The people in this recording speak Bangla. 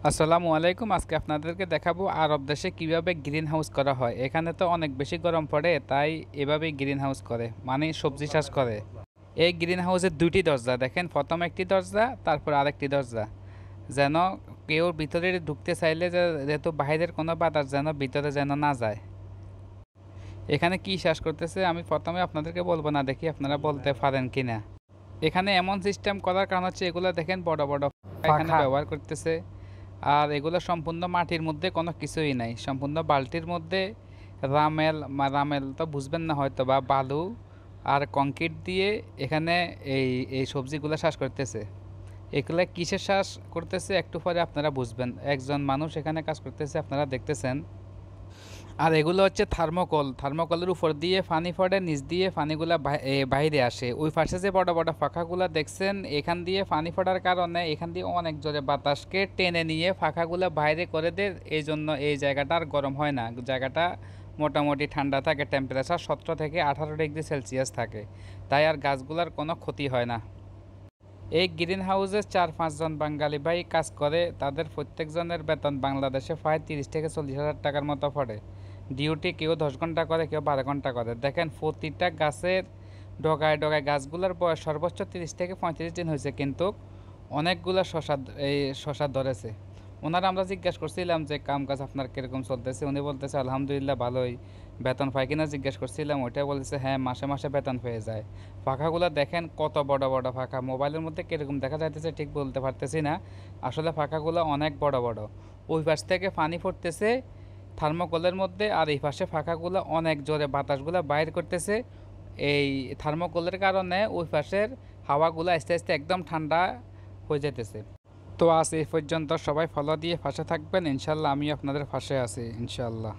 আসসালামু আলাইকুম। আজকে আপনাদেরকে দেখাবো আরব দেশে কিভাবে গ্রিন হাউস করা হয়। এখানে তো অনেক বেশি গরম পড়ে, তাই এভাবেই গ্রিন হাউস করে, মানে সবজি চাষ করে। এই গ্রিন হাউসের দুইটি দরজা দেখেন, প্রথম একটি দরজা, তারপর আরেকটি দরজা, যেন কেউ ভিতরে ঢুকতে চাইলে যেহেতু বাইরের কোনো বাতাস যেন ভিতরে যেন না যায়। এখানে কি চাষ করতেছে আমি প্রথমে আপনাদেরকে বলবো না, দেখি আপনারা বলতে পারেন কিনা। এখানে এমন সিস্টেম করার কারণ হচ্ছে এগুলো দেখেন বড় বড় এখানে পাখা। ব্যবহার করতেছে। আর এগুলো সম্পূর্ণ মাটির মধ্যে, কোনো কিছুই নাই, সম্পূর্ণ বালতির মধ্যে রামেল তো বুঝবেন না হয়তো, বা বালু আর কংক্রিট দিয়ে এখানে এই এই সবজিগুলো চাষ করতেছে। এগুলো কিসের চাষ করতেছে একটু পরে আপনারা বুঝবেন। একজন মানুষ এখানে কাজ করতেছে, আপনারা দেখতেছেন। আর এগুলো হচ্ছে থার্মোকলের উপর দিয়ে পানি পড়ে, নিচ দিয়ে পানিগুলা বাইরে আসে। ওই পাশে যে বড় বড় ফাঁকাগুলা দেখছেন, এখান দিয়ে পানি পড়ার কারণে এখান দিয়ে অনেক জোরে বাতাসকে টেনে নিয়ে ফাঁকাগুলা বাইরে করে দেয়। এই জন্য এই জায়গাটা আর গরম হয় না, জায়গাটা মোটামুটি ঠান্ডা থাকে, টেম্পারেচার 17 থেকে 18 ডিগ্রি সেলসিয়াস থাকে। তাই আর গাছগুলার কোনো ক্ষতি হয় না। এই গ্রিন হাউসে 4-5 জন বাঙালি ভাই কাজ করে। তাদের প্রত্যেকজনের বেতন বাংলাদেশে প্রায় 30 থেকে 40 হাজার টাকার মতো পড়ে। ডিউটি কেউ 10 ঘন্টা করে, কেউ 12 ঘন্টা করে। দেখেন প্রতিটা গাছের ডগায় ডগায়, গাছগুলোর বয়স সর্বোচ্চ 30 থেকে 35 দিন হয়েছে, কিন্তু অনেকগুলো শশা ধরেছে। ওনারা আমরা জিজ্ঞাসা করছিলাম যে কাম কাজ আপনার কীরকম চলতেছে, উনি বলতেছে আলহামদুলিল্লাহ ভালোই। বেতন পাই কিনা জিজ্ঞেস করছিলাম, ওইটা বলতেছে হ্যাঁ মাসে মাসে বেতন পেয়ে যায়। পাখাগুলো দেখেন কত বড় বড় পাখা, মোবাইলের মধ্যে কীরকম দেখা যাইতেছে ঠিক বলতে পারতেছি না। আসলে পাখাগুলো অনেক বড় বড়। ওই পাশ থেকে পানি পড়তেছে থার্মোকলের মধ্যে, আর এই পাশে পাখাগুলো অনেক জোরে বাতাসগুলো বাইর করতেছে। এই থার্মোকলের কারণে ওই পাশের হাওয়াগুলো আস্তে আস্তে একদম ঠান্ডা হয়ে যেতেছে। তো আজ এই পর্যন্ত, সবাই ফলো দিয়ে পাশে থাকবেন ইনশাল্লাহ। আমি আপনাদের পাশে আছি ইনশাল্লাহ।